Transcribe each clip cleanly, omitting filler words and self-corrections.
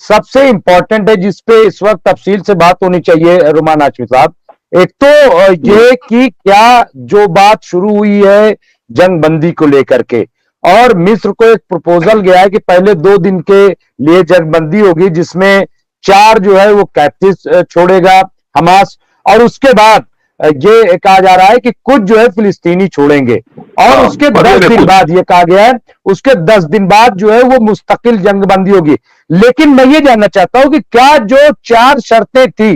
सबसे इंपॉर्टेंट है जिसपे इस वक्त तफसील से बात होनी चाहिए रुमान हाशमी साहब। एक तो ये कि क्या जो बात शुरू हुई है जंग बंदी को लेकर के, और मिस्र को एक प्रपोजल गया है कि पहले 2 दिन के लिए जंग बंदी होगी, जिसमें 4 जो है वो कैप्टिव छोड़ेगा हमास, और उसके बाद ये कहा जा रहा है कि कुछ जो है फिलिस्तीनी छोड़ेंगे, और उसके 10 दिन बाद ये कहा गया है, उसके 10 दिन बाद जो है वो मुस्तकिल जंगबंदी होगी। लेकिन मैं ये जानना चाहता हूं कि क्या जो 4 शर्तें थी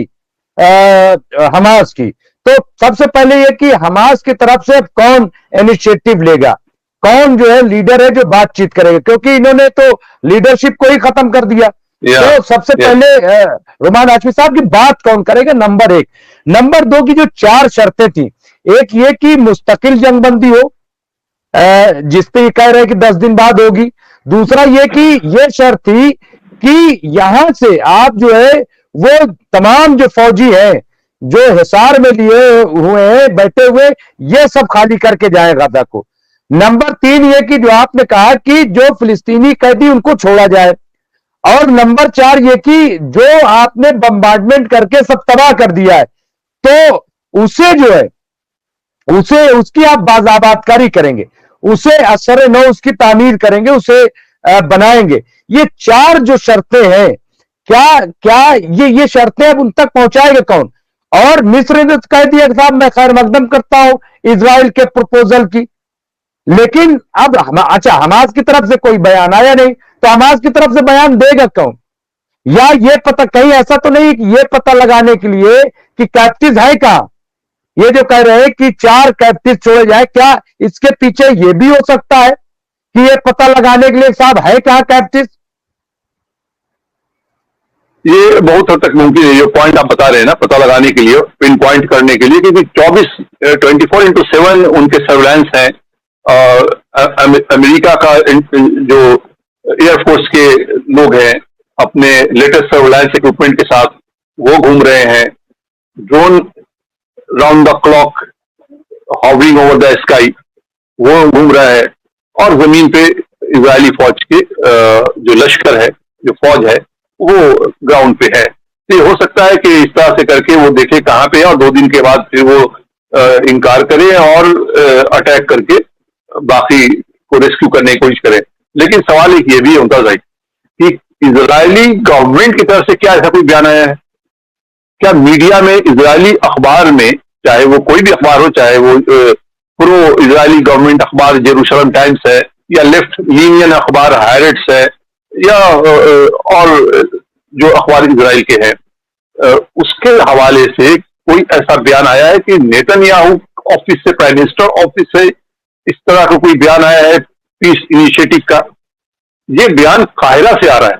हमास की, तो सबसे पहले ये कि हमास की तरफ से कौन इनिशिएटिव लेगा, कौन जो है लीडर है जो बातचीत करेगा, क्योंकि इन्होंने तो लीडरशिप को ही खत्म कर दिया। तो सबसे पहले रुमान हाशमी साहब की बात कौन करेगा, नंबर 1। नंबर 2 की जो 4 शर्तें थी, एक ये कि मुस्तकिल जंगबंदी हो, जिस पे ये कह रहे हैं कि 10 दिन बाद होगी। दूसरा ये कि ये शर्त थी कि यहां से आप जो है वो तमाम जो फौजी हैं जो हिसार में लिए हुए हैं बैठे हुए, ये सब खाली करके जाए गाजा को। नंबर 3 ये कि जो आपने कहा कि जो फिलिस्तीनी कैदी उनको छोड़ा जाए, और नंबर 4 ये कि जो आपने बम्बार्डमेंट करके सब तबाह कर दिया है, तो उसे जो है उसे उसकी आप बाजाबादकारी करेंगे, उसे असर नौ उसकी तामीर करेंगे, उसे बनाएंगे। ये 4 जो शर्तें हैं, क्या क्या ये शर्तें अब उन तक पहुंचाएगा कौन? और मिस्र ने कह दिया साहब मैं खैर मकदम करता हूं इजराइल के प्रपोजल की, लेकिन अब अच्छा हमास की तरफ से कोई बयान आया नहीं, तो हमास की तरफ से बयान देगा कौन? या ये पता कहीं ऐसा तो नहीं कि ये पता लगाने के लिए कि कैप्टिव है कहां, ये जो कह रहे हैं कि 4 कैप्टिव छोड़े जाए, क्या इसके पीछे ये भी हो सकता है कि ये पता लगाने के लिए साहब है कहां कैप्टिव? ये बहुत हद तक मुमकिन है, जो पॉइंट आप बता रहे हैं ना, पता लगाने के लिए, पिन पॉइंट करने के लिए, क्योंकि 24/7 उनके सर्वेलेंस हैं। अमेरिका का जो एयरफोर्स के लोग हैं अपने लेटेस्ट सर्वेलेंस इक्विपमेंट के साथ वो घूम रहे हैं। Drone round the clock hovering over the sky वो घूम रहा है, और जमीन पे इजरायली फौज के जो लश्कर है, जो फौज है, वो ग्राउंड पे है। तो ये हो सकता है कि इस तरह से करके वो देखे कहां पे है, और 2 दिन के बाद फिर वो इनकार करे और अटैक करके बाकी को रेस्क्यू करने की कोशिश करे। लेकिन सवाल एक ये भी है मुमताज भाई कि इजरायली गवर्नमेंट की तरफ से क्या ऐसा कोई बयान आया है? क्या मीडिया में, इजरायली अखबार में, चाहे वो कोई भी अखबार हो, चाहे वो प्रो इजरायली गवर्नमेंट अखबार जेरूशलम टाइम्स है, या लेफ्ट लीनियन अखबार हायरेट्स है, या और जो अखबार इजराइल के हैं, उसके हवाले से कोई ऐसा बयान आया है कि नेतन्याहू ऑफिस से, प्राइम मिनिस्टर ऑफिस से इस तरह का कोई बयान आया है पीस इनिशिएटिव का? ये बयान काहिरा से आ रहा है,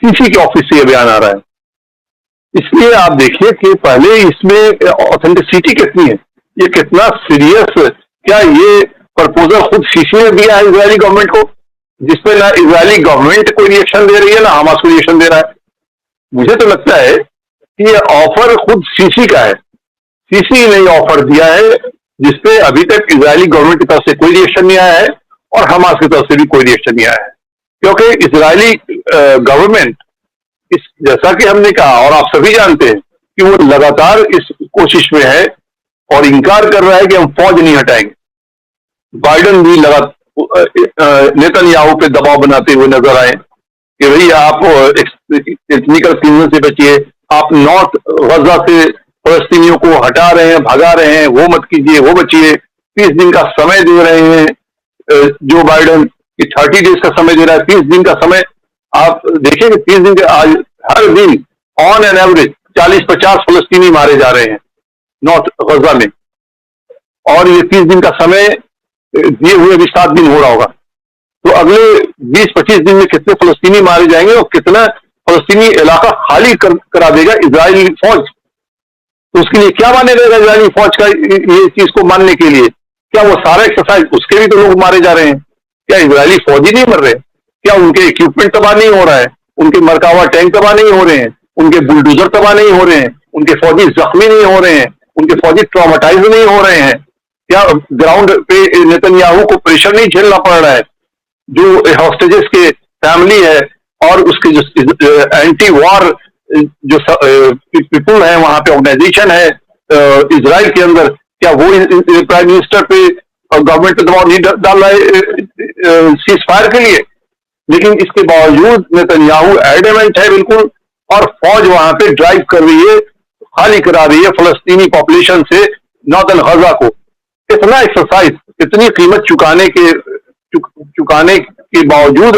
सीसी के ऑफिस से ये बयान आ रहा है। इसलिए आप देखिए कि पहले इसमें ऑथेंटिसिटी कितनी है, ये कितना सीरियस, क्या ये प्रपोजल खुद सीसी ने दिया है इजरायली गवर्नमेंट को, जिसपे ना इजरायली गवर्नमेंट कोई रिएक्शन दे रही है ना हमास को रिएक्शन दे रहा है? मुझे तो लगता है कि ये ऑफर खुद सीसी का है, सीसी ने ऑफर दिया है, जिसपे अभी तक इजरायली गवर्नमेंट की तरफ से कोई रिएक्शन नहीं आया है, और हमास की तरफ से भी कोई रिएक्शन नहीं आया है। क्योंकि इजरायली गवर्नमेंट इस, जैसा कि हमने कहा और आप सभी जानते हैं कि वो लगातार इस कोशिश में है और इनकार कर रहा है कि हम फौज नहीं हटाएंगे। बाइडेन भी नेतन्याहू पे दबाव बनाते हुए नजर आए कि भाई आप एथनिकल क्लींजिंग से बचिए, आप नॉर्थ गजा से फलस्तीनियों को हटा रहे हैं, भगा रहे हैं, वो मत कीजिए, वो बचिए। 30 दिन का समय दे रहे हैं जो बाइडेन, कि 30 डेज का समय दे रहा है, 30 दिन का समय। आप देखेंगे 30 दिन के आज हर दिन ऑन एन एवरेज 40-50 फलस्तीनी मारे जा रहे हैं नॉर्थ गजा में, और ये 30 दिन का समय दिए हुए अभी 7 दिन हो रहा होगा। तो अगले 20-25 दिन में कितने फलस्तीनी मारे जाएंगे और कितना फलस्तीनी इलाका खाली करा देगा इजरायली फौज? तो उसके लिए क्या माने रहेगा इजरायली फौज का ये चीज को मानने के लिए? क्या वो सारा एक्सरसाइज, उसके भी तो लोग मारे जा रहे हैं? क्या इजरायली फौजी नहीं मर रहे? क्या उनके इक्विपमेंट तबाह नहीं हो रहा है? उनके मरकावा टैंक तबाह नहीं हो रहे हैं? उनके बुलडोजर तबाह नहीं हो रहे हैं? उनके फौजी जख्मी नहीं हो रहे हैं? उनके फौजी ट्रॉमेटाइज नहीं हो रहे हैं? क्या ग्राउंड पे नेतन्याहू को प्रेशर नहीं झेलना पड़ रहा है? जो हॉस्टेजेस के फैमिली है, और उसके जो एंटी वॉर जो पीपुल है वहां पे, ऑर्गेनाइजेशन है इजराइल के अंदर, क्या वो प्राइम मिनिस्टर पे और गवर्नमेंट पे दबाव नहीं डाल रहा है सीज फायर के लिए? लेकिन इसके बावजूद नेतन्याहू एडमेंट है बिल्कुल, और फौज वहां पे ड्राइव कर रही है, खाली करा रही है फलस्तीनी पॉपुलेशन से नॉर्दर्न गजा को। इतना एक्सरसाइज, इतनी कीमत चुकाने के बावजूद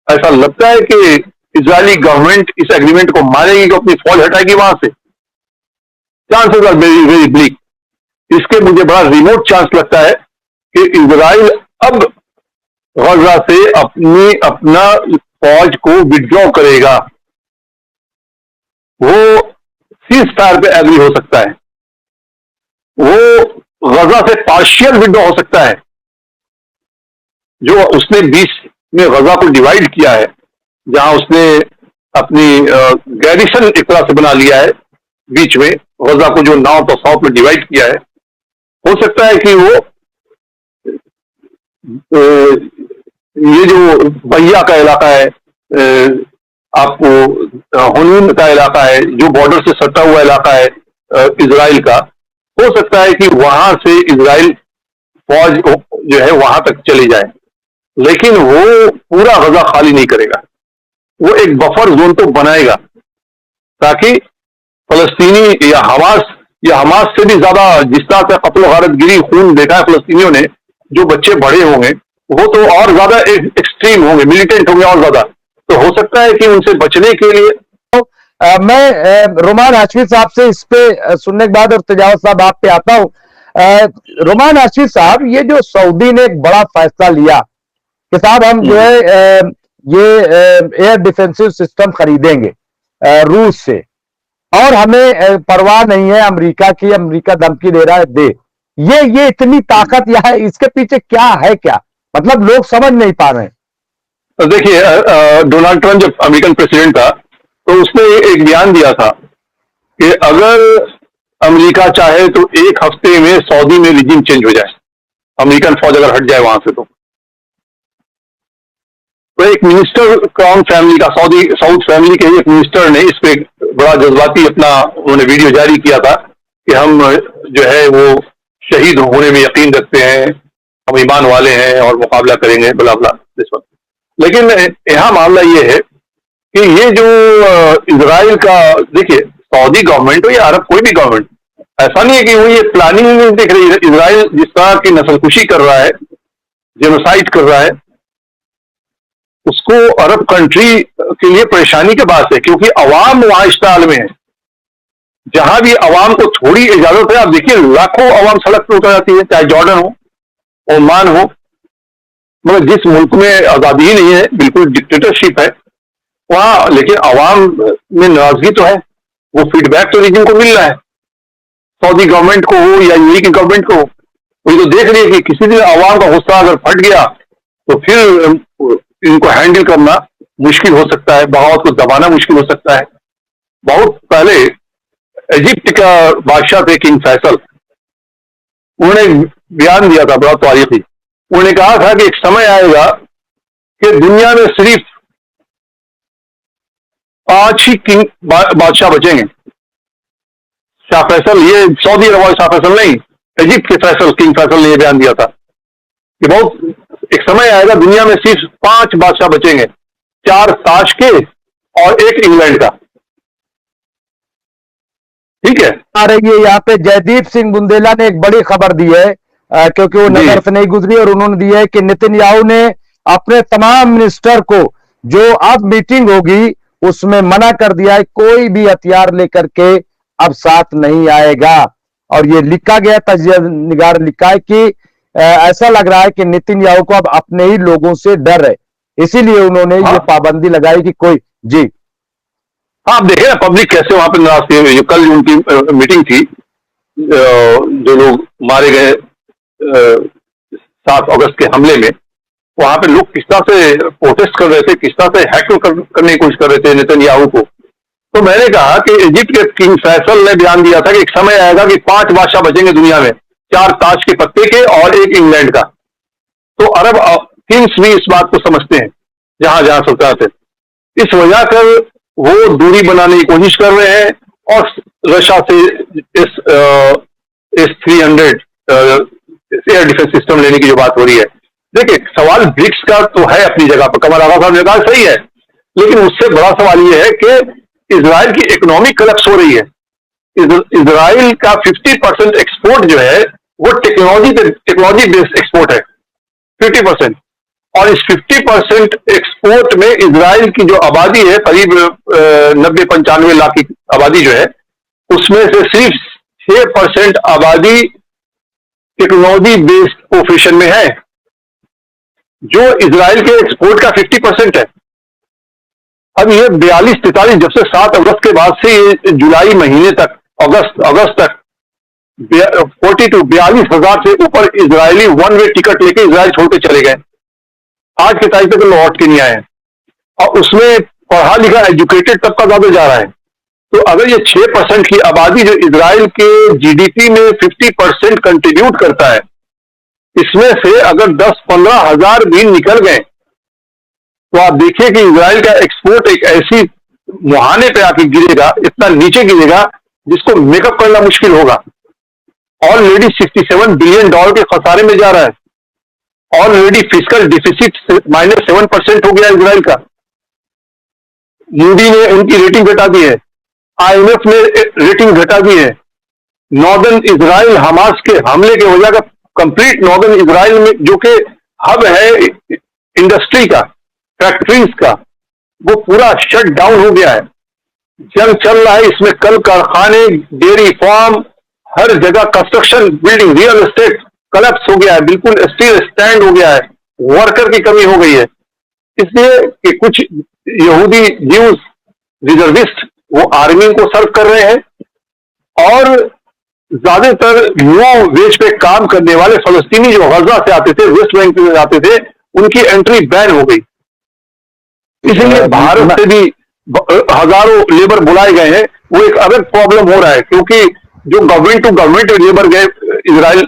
ऐसा लगता है कि इजरायली गवर्नमेंट इस एग्रीमेंट को मानेगी कि अपनी फौज हटाएगी वहां से। Chances are very very bleak. इसके मुझे बड़ा रिमोट चांस लगता है कि इजराइल अब गजा से अपना फौज को विड्रॉ करेगा। वो सीज फायर पे एग्री हो सकता है, वो गजा से पार्शियल विड्रॉ हो सकता है। जो उसने बीच में गजा को डिवाइड किया है, जहां उसने अपनी गैरिसन एक तरह से बना लिया है बीच में, गजा को जो नॉर्थ और साउथ में डिवाइड किया है, हो सकता है कि वो ये जो बहिया का इलाका है, आपको हुनून का इलाका है, जो बॉर्डर से सटा हुआ इलाका है इजराइल का, हो सकता है कि वहां से इजराइल फौज जो है वहां तक चली जाए, लेकिन वो पूरा गजा खाली नहीं करेगा। वो एक बफर जोन तो बनाएगा ताकि फलस्तीनी या हमास से भी ज्यादा, जिस तरह से कत्ल गारत गिरी खून देखा है फलस्तीनियों ने, जो बच्चे बड़े होंगे वो तो और ज्यादा एक्सट्रीम होंगे, मिलिटेंट होंगे और ज्यादा। तो हो सकता है कि उनसे बचने के लिए मैं रोमान हाशमी साहब से इस पे सुनने के बाद और तजावत साहब आप पे आता हूं। रोमान हाशमी साहब, ये जो सऊदी ने एक बड़ा फैसला लिया कि साहब हम जो है ये एयर डिफेंसिव सिस्टम खरीदेंगे रूस से, और हमें परवाह नहीं है अमेरिका की, अमेरिका धमकी दे रहा है दे, ये इतनी ताकत यहाँ है, इसके पीछे क्या है? क्या मतलब लोग समझ नहीं पा रहे हैं। देखिए, डोनाल्ड ट्रंप जब अमेरिकन प्रेसिडेंट था तो उसने एक बयान दिया था कि अगर अमेरिका चाहे तो एक हफ्ते में सऊदी में रिजीम चेंज हो जाए, अमेरिकन फौज अगर हट जाए वहां से। तो एक मिनिस्टर क्राउन फैमिली का, साउथ फैमिली के एक मिनिस्टर ने इस पे बड़ा जज्बाती अपना उन्होंने वीडियो जारी किया था कि हम जो है वो शहीद होने में यकीन रखते हैं, हम ईमान वाले हैं और मुकाबला करेंगे, बला बला। लेकिन यहाँ मामला ये है कि ये जो इजराइल का, देखिए सऊदी गवर्नमेंट हो या अरब कोई भी गवर्नमेंट, ऐसा नहीं है कि वो ये प्लानिंग नहीं देख रही है। इजराइल जिस तरह की नस्लकुशी कर रहा है, जेनोसाइड कर रहा है, उसको अरब कंट्री के लिए परेशानी की बात है, क्योंकि अवाम वहां इश्ताल में है। जहां भी अवाम को थोड़ी इजाजत है, आप देखिए लाखों अवाम सड़क पर उतर जाती है, चाहे जॉर्डन हो, ओमान हो, मगर जिस मुल्क में आजादी ही नहीं है, बिल्कुल डिक्टेटरशिप है वहां, लेकिन अवाम में नाराजगी तो है। वो फीडबैक तो रिजिम को मिल रहा है, सऊदी गवर्नमेंट को हो या यूएई की गवर्नमेंट को। वो तो देख रही है कि किसी दिन अवाम का गुस्सा अगर फट गया तो फिर इनको हैंडल करना मुश्किल हो सकता है, बगावत को दबाना मुश्किल हो सकता है। बहुत पहले इजिप्ट का बादशाह थे किंग फैसल, उन्होंने बयान दिया था बड़ा तारीखी। उन्होंने कहा था कि एक समय आएगा कि दुनिया में सिर्फ 5 ही किंग बादशाह बचेंगे। शाह फैसल, ये सऊदी अरब वाले शाह फैसल नहीं, इजिप्ट के फैसल, किंग फैसल ने यह बयान दिया था कि बहुत एक समय आएगा दुनिया में सिर्फ 5 बादशाह बचेंगे, 4 ताश के और 1 इंग्लैंड का। ठीक है, आ रही है यहाँ पे जयदीप सिंह बुंदेला ने एक बड़ी खबर दी है, क्योंकि वो नजर से नहीं गुजरी, और उन्होंने दी है कि नेतन्याहू ने अपने तमाम मिनिस्टर को जो अब मीटिंग होगी उसमें मना कर दिया है, कोई भी हथियार लेकर के अब साथ नहीं आएगा। और ये लिखा गया, तजिया निगार लिखा है कि ऐसा लग रहा है कि नेतन्याहू को अब अपने ही लोगों से डर है, इसीलिए उन्होंने ये पाबंदी लगाई कि कोई जी। हाँ, आप देखे ना पब्लिक कैसे वहां पर नाराज थी। कल उनकी मीटिंग थी, जो लोग मारे गए 7 अगस्त के हमले में, वहां पे लोग किस तरह से प्रोटेस्ट कर रहे थे, किस तरह से हैकल करने की कोशिश कर रहे थे नेतन्याहू को। तो मैंने कहा कि इजिप्ट के किंग फैसल ने बयान दिया था कि एक समय आएगा कि 5 बादशाह बचेंगे दुनिया में, 4 ताश के पत्ते के और 1 इंग्लैंड का। तो अरब किंग्स भी इस बात को समझते हैं जहां जहां सल्तनत है। इस वजह कर वो दूरी बनाने की कोशिश कर रहे हैं और रशिया से S-300 एयर डिफेंस सिस्टम लेने की जो बात हो रही है। देखिए, सवाल ब्रिक्स का तो है अपनी जगह पर, कमल आगा साहब ने कहा सही है, लेकिन उससे बड़ा सवाल यह है कि इजराइल की इकोनॉमिक कलेप्स हो रही है। इजराइल का 50% एक्सपोर्ट जो है वो टेक्नोलॉजी बेस्ड एक्सपोर्ट है, 50%। और इस 50% एक्सपोर्ट में इजराइल की जो आबादी है, करीब 90-95 लाख की आबादी जो है, उसमें से सिर्फ 6% आबादी टेक्नोलॉजी बेस्ड प्रोफेशन में है, जो इजराइल के एक्सपोर्ट का 50% है। अब ये 42-43, जब से 7 अगस्त के बाद से ये जुलाई महीने तक, अगस्त तक 42,000 से ऊपर इजरायली वन वे टिकट लेके इजराइल छोड़ के चले गए, आज के तारीख तक लौट के नहीं आए। और उसमें पढ़ा लिखा एजुकेटेड तबका ज्यादा जा रहा है। तो अगर ये 6% की आबादी जो इजराइल के जीडीपी में 50% कंट्रीब्यूट करता है, इसमें से अगर 10-15 हजार भी निकल गए, तो आप देखिए कि इजराइल का एक्सपोर्ट एक ऐसी मुहाने पे आके गिरेगा, इतना नीचे गिरेगा जिसको मेकअप करना मुश्किल होगा। ऑलरेडी $67 बिलियन के खसारे में जा रहा है। ऑलरेडी फिस्कल डिफिसिट -7% हो गया इजराइल का। मूडी ने उनकी रेटिंग घटा दी है, IMF ने रेटिंग घटा दी है। नॉर्दर्न इजराइल हमास के हमले की वजह का कंप्लीट नॉर्दर्न इजराइल में, जो कि हब है इंडस्ट्री का, फैक्ट्रीज का, वो पूरा शट डाउन हो गया है। जंग चल रहा है, इसमें कल कारखाने, डेयरी फार्म, हर जगह construction, building, real estate collapse हो गया है, बिल्कुल स्टील स्टैंड हो गया है, वर्कर की कमी हो गई है। इसलिए कि कुछ यहूदी ज्यूज रिजर्विस्ट वो आर्मी को सर्व कर रहे हैं और ज्यादातर लो वेज पे काम करने वाले फलस्तीनी जो गजा से आते थे, वेस्ट बैंक से आते थे, उनकी एंट्री बैन हो गई। इसलिए भारत से भी हजारों लेबर बुलाए गए हैं। वो एक अलग प्रॉब्लम हो रहा है, क्योंकि जो गवर्नमेंट टू गवर्नमेंट लेबर गए इजराइल,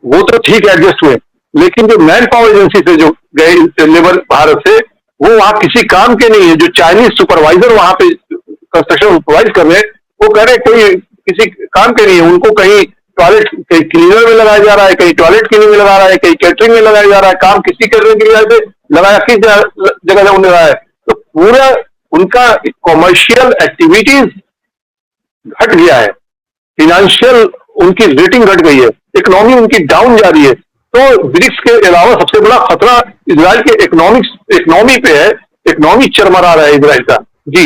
वो तो ठीक एडजस्ट हुए, लेकिन जो मैन पावर एजेंसी से जो गए लेबर भारत से, वो वहां किसी काम के नहीं है। जो चाइनीज सुपरवाइजर वहां पे कंस्ट्रक्शन सुपरवाइज कर रहे हैं, वो कह रहे कोई किसी काम के नहीं है। उनको कहीं टॉयलेट, कहीं क्लीनर में लगाया जा रहा है, कहीं टॉयलेट क्लीनिंग में लगा रहा है, कहीं कैटरिंग में लगाया जा रहा है। काम किसी करने के लिए लगाया, किस जगह उन्हें लगाया है। तो पूरा उनका कॉमर्शियल एक्टिविटीज घट गया है, फिनेंशियल उनकी रेटिंग घट गई है, इकोनॉमी उनकी डाउन जा रही है। तो ब्रिक्स के अलावा सबसे बड़ा खतरा इजराइल के इकोनॉमी पे है। इकोनॉमी चरमरा रहा है इजराइल का। जी,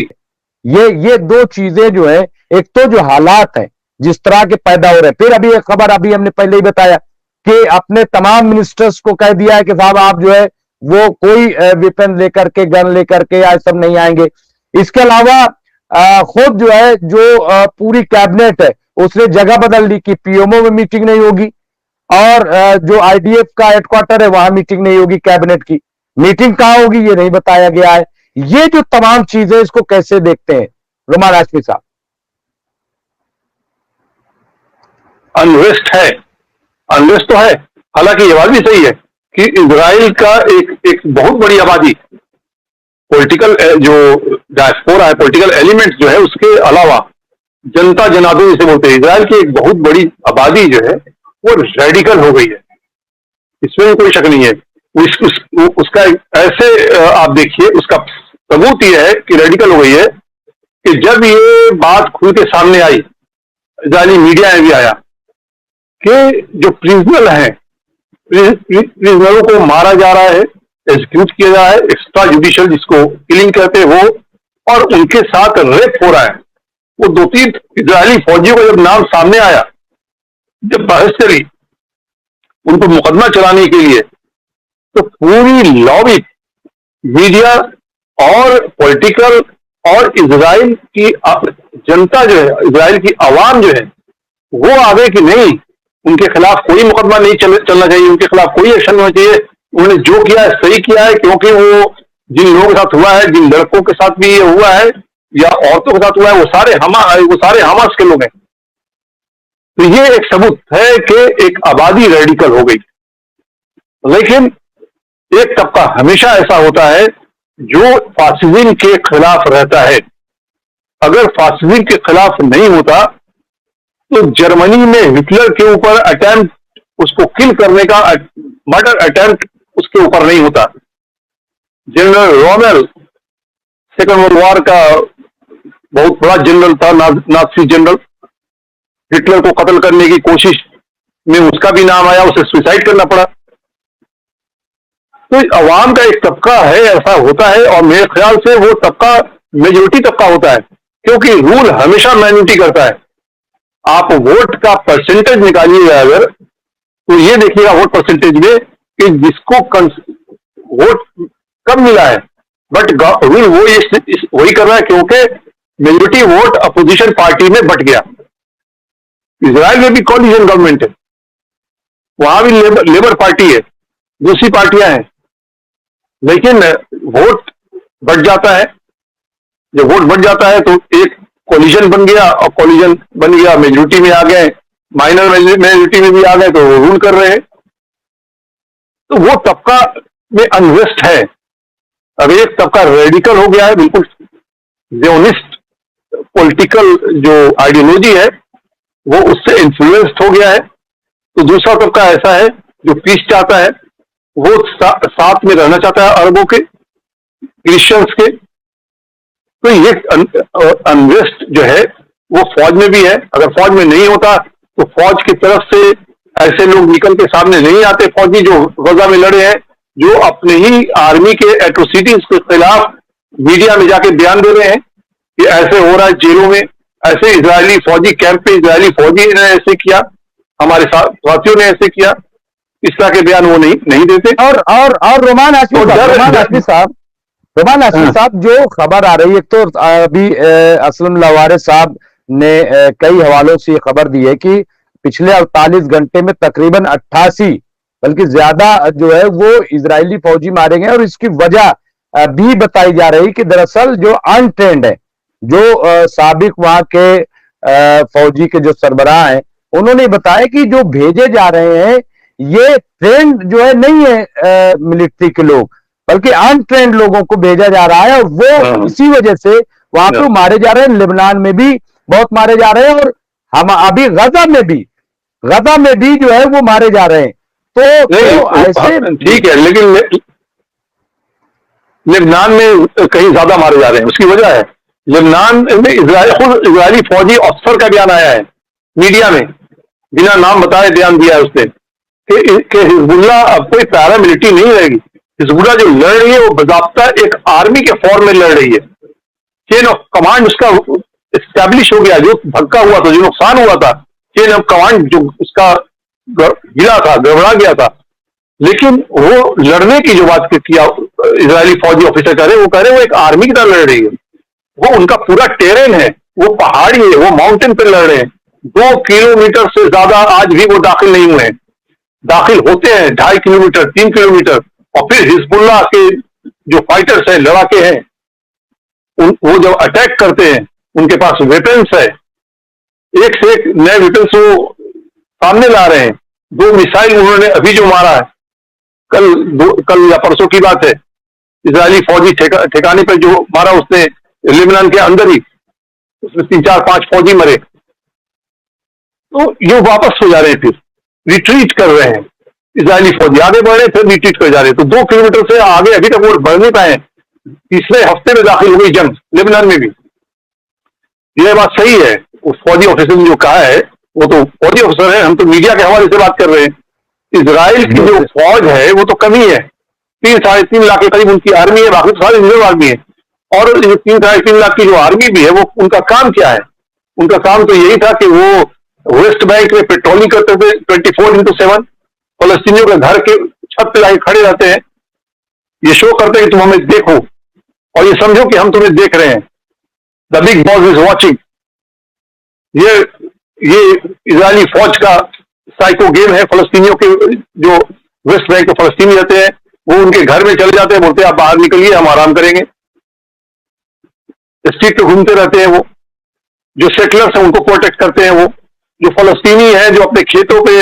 ये दो चीजें जो है, एक तो जो हालात है जिस तरह के पैदा हो रहे हैं, फिर अभी एक खबर अभी हमने पहले ही बताया कि अपने तमाम मिनिस्टर्स को कह दिया है कि साहब आप जो है वो कोई वेपन लेकर के, गन लेकर के या सब नहीं आएंगे। इसके अलावा खुद जो है जो पूरी कैबिनेट है उसने जगह बदल ली कि पीएमओ में मीटिंग नहीं होगी और जो आईडीएफ का हेडक्वार्टर है वहां मीटिंग नहीं होगी। कैबिनेट की मीटिंग कहां होगी ये नहीं बताया गया है। ये जो तमाम चीजें, इसको कैसे देखते हैं रुमान हाशमी साहब? अनरेस्ट है, अनरेस्ट तो है। हालांकि ये बात भी सही है कि इजराइल का एक बहुत बड़ी आबादी, पॉलिटिकल जो डायस्पोरा है, पॉलिटिकल एलिमेंट जो है, उसके अलावा जनता जनार्दन जिसे बोलते हैं, इजराइल की एक बहुत बड़ी आबादी जो है वो रेडिकल हो गई है, इसमें कोई शक नहीं है। उसका ऐसे आप देखिए, उसका सबूत यह है कि रेडिकल हो गई है कि जब ये बात खुल के सामने आई, इजरायली मीडिया में भी आया कि जो प्रिजनर हैं, प्रिजनरों को मारा जा रहा है, एग्जीक्यूट किया जा रहा है, एक्स्ट्रा जुडिशियल जिसको किलिंग कहते हैं वो, और उनके साथ रेप हो रहा है। वो 2-3 इजरायली फौजियों का जब नाम सामने आया, जब बहस चली उनको मुकदमा चलाने के लिए, तो पूरी लॉबी, मीडिया और पॉलिटिकल और इजराइल की जनता जो है, इजराइल की आवाम जो है, वो आ गए कि नहीं, उनके खिलाफ कोई मुकदमा नहीं चलना चाहिए, उनके खिलाफ कोई एक्शन होना चाहिए। उन्होंने जो किया है सही किया है, क्योंकि वो जिन लोगों के साथ हुआ है, जिन लड़कों के साथ भी ये हुआ है या औरतों के साथ हुआ है, वो सारे हमास के लोग हैं। तो ये एक सबूत है कि एक आबादी रेडिकल हो गई। लेकिन एक तबका हमेशा ऐसा होता है जो फासिज्म के खिलाफ रहता है, अगर फासिज्म के खिलाफ नहीं होता तो जर्मनी में हिटलर के ऊपर अटेम्प्ट, उसको किल करने का मर्डर अटेम्प्ट उसके ऊपर नहीं होता। General Rommel second world war का बहुत बड़ा जनरल था, नाजी जनरल, हिटलर को कत्ल करने की कोशिश में उसका भी नाम आया, उसे सुसाइड करना पड़ा। तो अवाम का एक तबका है, ऐसा होता है, और मेरे ख्याल से वो तबका मेजोरिटी तबका होता है, क्योंकि रूल हमेशा माइनॉरिटी करता है। आप वोट का परसेंटेज निकालिएगा अगर, तो ये देखिएगा वोट परसेंटेज में कि जिसको वोट कम मिला है, बट रूल वो वही कर रहा है, क्योंकि मेजोरिटी वोट अपोजिशन पार्टी में बट गया। इजराइल में भी कॉलिजन गवर्नमेंट है, वहां भी लेबर पार्टी है, दूसरी पार्टियां हैं, लेकिन वोट बढ़ जाता है। जब वोट बढ़ जाता है तो एक कोलिजन बन गया, और कोलिजन बन गया, मेजोरिटी में आ गए, माइनर मेजोरिटी में भी आ गए, तो वो रूल कर रहे हैं। तो वो तबका में अनरेस्ट है। अब एक तबका रेडिकल हो गया है, बिल्कुल ज़ियोनिस्ट पॉलिटिकल जो आइडियोलॉजी है वो उससे इन्फ्लुएंस्ड हो गया है। तो दूसरा तबका ऐसा है जो पीस चाहता है, वो साथ में रहना चाहता है अरबों के, क्रिश्चियंस के। तो ये अनरेस्ट जो है वो फौज में भी है। अगर फौज में नहीं होता तो फौज की तरफ से ऐसे लोग निकल के सामने नहीं आते, फौजी जो गजा में लड़े हैं, जो अपने ही आर्मी के एट्रोसिटीज के खिलाफ मीडिया में जाके बयान दे रहे हैं कि ऐसे हो रहा है जेलों में, ऐसे इजरायली फौजी कैंप पे इजरायली फौजी ने ऐसे किया, हमारे साथियों ने ऐसे किया। इस तरह के बयान वो नहीं देते। और रोमान हाशमी साहब, जो खबर आ रही है, तो अभी असलम लवारे साहब ने कई हवालों से ये खबर दी है कि पिछले 48 घंटे में तकरीबन 88 बल्कि ज्यादा जो है वो इजरायली फौजी मारे गए। और इसकी वजह भी बताई जा रही कि दरअसल जो अनट्रेंड है, जो साबिक वहां के फौजी के जो सरबराह हैं, उन्होंने बताया कि जो भेजे जा रहे हैं ये ट्रेंड जो है नहीं है मिलिट्री के लोग, बल्कि अनट्रेंड लोगों को भेजा जा रहा है, और वो इसी वजह से वहां पे मारे जा रहे हैं। लेबनान में भी बहुत मारे जा रहे हैं, और हम अभी गजा में भी जो है वो मारे जा रहे हैं। तो ऐसे ठीक है, लेकिन लेबनान में कहीं ज्यादा मारे जा रहे हैं। उसकी वजह है लेबनान में इजरायली फौजी अफसर का बयान आया है मीडिया में, बिना नाम बताए बयान दिया है उसने कि हिजबुल्लाह अब कोई पैरामिलिट्री नहीं रहेगी। हिजबुल्लाह जो लड़ रही है वो बाकायदा एक आर्मी के फॉर्म में लड़ रही है। चेन ऑफ कमांड उसका एस्टैब्लिश हो गया, जो धक्का हुआ था, जो नुकसान हुआ था, चेन ऑफ कमांड जो उसका गिरा था, गड़बड़ा गया था। लेकिन वो लड़ने की जो बात किया इजरायली फौजी ऑफिसर कह रहे, वो कह रहे वो एक आर्मी की तरह लड़ रही है। वो उनका पूरा टेरेन है, वो पहाड़ी है, वो माउंटेन पे लड़ रहे हैं। 2 किलोमीटर से ज्यादा आज भी वो दाखिल नहीं हुए हैं। दाखिल होते हैं 2.5 किलोमीटर, 3 किलोमीटर, और फिर हिजबुल्लाह के जो फाइटर्स हैं, लड़ाके हैं, वो जब अटैक करते हैं, उनके पास वेपन्स है, एक से एक नए वेपन्स वो सामने ला रहे हैं। 2 मिसाइल उन्होंने अभी जो मारा है, कल या परसों की बात है, इजरायली फौजी ठिकाने पर जो मारा उसने लेबनान के अंदर ही, उसमें 3-4-5 फौजी मरे। तो ये वापस हो जा रहे हैं, फिर रिट्रीट कर रहे हैं। इजरायली फौजी आगे बढ़ रहे हैं, फिर रिट्रीट कर जा रहे हैं। तो 2 किलोमीटर से आगे अभी तक वो बढ़ नहीं पाए। तीसरे हफ्ते में दाखिल हो गई जंग लेबनान में भी। यह बात सही है, उस फौजी ऑफिसर ने जो कहा है, वो तो फौजी ऑफिसर है, हम तो मीडिया के हवाले से बात कर रहे हैं। इजराइल की जो फौज है वो तो कमी है, 3-3.5 लाख के करीब उनकी आर्मी है, बाकी सारी रिजर्व आर्मी है। और 3-3.5 लाख की जो आर्मी भी है, वो उनका काम क्या है? उनका काम तो यही था कि वो वेस्ट बैंक में पेट्रोलिंग करते थे 24/7, फलस्तीनियों के घर के छत पे जाके खड़े रहते हैं, ये शो करते हैं कि तुम हमें देखो और ये समझो कि हम तुम्हें देख रहे हैं, the big boss is watching. ये इजरायली फौज का साइको गेम है। फलस्तीनियों के जो वेस्ट बैंक के फलस्तीनी रहते हैं, वो उनके घर में चले जाते हैं, बोलते हैं आप बाहर निकलिए, हम आराम करेंगे। स्ट्रीट पे घूमते रहते हैं। वो जो सेटलर्स हैं उनको प्रोटेक्ट करते हैं। वो जो फलस्तीनी हैं जो अपने खेतों पे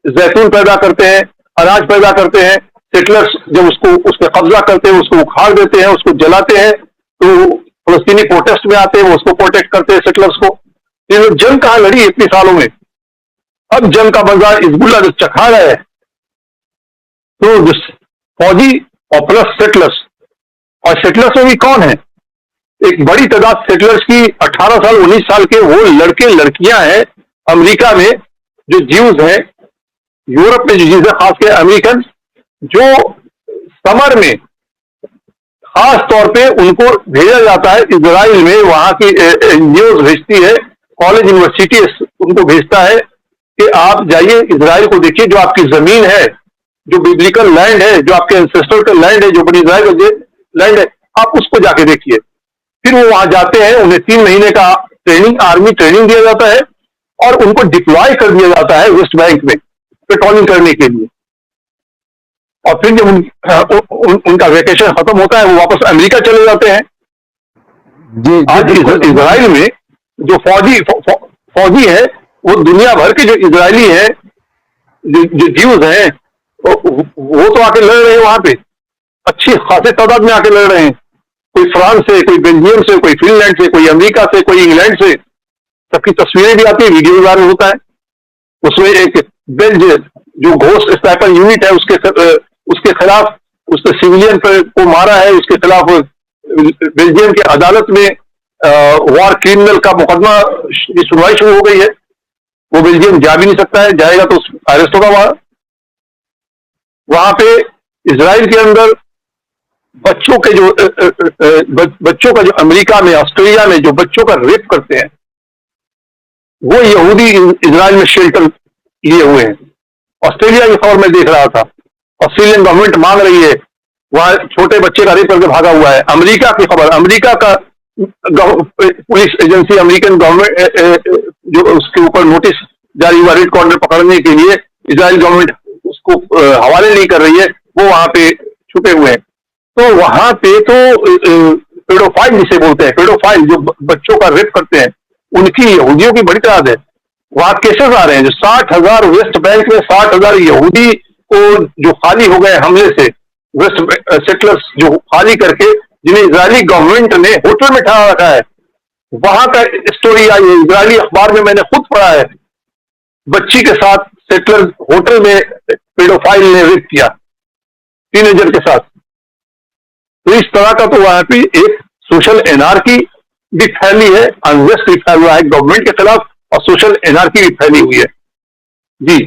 जैतून पैदा करते हैं, अनाज पैदा करते हैं, सेटलर्स जब उस पर कब्जा करते हैं, उसको उखाड़ देते हैं, उसको जलाते हैं, तो फलस्तीनी प्रोटेस्ट में आते हैं, वो उसको प्रोटेक्ट करते हैं सेटलर्स को। ये जंग कहां लड़ी इतने सालों में? अब जंग का मजा हिजबुल्लाह जो चखा रहा है। तो जो फौजी और प्लस सेटलर्स, और सेटलर्स में भी कौन है? एक बड़ी तादाद सेटलर्स की 18 साल 19 साल के वो लड़के लड़कियां हैं अमेरिका में, जो ज्यूज हैं, यूरोप में जो ज्यूज है, खासकर अमेरिकन, जो समर में खास तौर पे उनको भेजा जाता है इजराइल में। वहां की एनजीओ भेजती है, कॉलेज यूनिवर्सिटी उनको भेजता है कि आप जाइए इजराइल को देखिए, जो आपकी जमीन है, जो बिब्लिकल लैंड है, जो आपके एंसेस्टर का लैंड है, जो बनी इजराइल का लैंड है, आप उसको जाके देखिए। फिर वो वहां जाते हैं, उन्हें 3 महीने का ट्रेनिंग, आर्मी ट्रेनिंग दिया जाता है, और उनको डिप्लॉय कर दिया जाता है वेस्ट बैंक में पेट्रोलिंग करने के लिए। और फिर जब उनका वेकेशन खत्म होता है, वो वापस अमेरिका चले जाते हैं। आज इजराइल में जो फौजी है, वो दुनिया भर के जो इजरायली है, जो ज्यूज हैं, वो तो आके लड़ रहे हैं वहां पे, अच्छी खासी तादाद में आके लड़ रहे हैं। कोई फ्रांस से, कोई बेल्जियम से, कोई फिनलैंड से, कोई अमेरिका से, कोई इंग्लैंड से, सबकी तस्वीरें भी आती है, वीडियो वायरल होता है। उसमें एक बेल्ज जो घोस्ट स्नाइपर यूनिट है, उसके खिलाफ, उसने सिविलियन को मारा है, उसके खिलाफ बेल्जियम की अदालत में वॉर क्रिमिनल का मुकदमा की सुनवाई शुरू हो गई है। वो बेल्जियम जा भी नहीं सकता है, जाएगा तो अरेस्ट होगा वहां पे। इजराइल के अंदर बच्चों का जो अमेरिका में, ऑस्ट्रेलिया में जो बच्चों का रेप करते हैं, वो यहूदी इजराइल में शेल्टर लिए हुए हैं। ऑस्ट्रेलिया की खबर में देख रहा था, ऑस्ट्रेलियन गवर्नमेंट मांग रही है, वहां छोटे बच्चे का रेप करके भागा हुआ है। अमेरिका की खबर, अमेरिका का पुलिस एजेंसी, अमेरिकन गवर्नमेंट, जो उसके ऊपर नोटिस जारी हुआ रेड कॉर्नर पकड़ने के लिए, इजराइल गवर्नमेंट उसको हवाले नहीं कर रही है, वो वहां पे छुपे हुए हैं। तो वहां पे तो पेडोफाइल जिसे बोलते हैं, पेडोफाइल जो बच्चों का रेप करते हैं, उनकी यहूदियों की बड़ी तादाद है। वहां केसेस आ रहे हैं, जो 60,000 वेस्ट बैंक में 60,000 यहूदी को जो खाली हो गए हमले से, वेस्ट सेटलर्स जो खाली करके, जिन्हें इजरायली गवर्नमेंट ने होटल में ठहरा रखा है, वहां का स्टोरी आई है, इजरायली अखबार में मैंने खुद पढ़ा है। बच्ची के साथ सेटलर होटल में पेडोफाइल ने रेप किया, टीनेजर के साथ। तो इस तरह का तो वहां पे एक सोशल एनार्की भी फैली है, अनरेस्ट भी फैल रहा है गवर्नमेंट के खिलाफ, और सोशल एनार्की भी फैली हुई है। जी।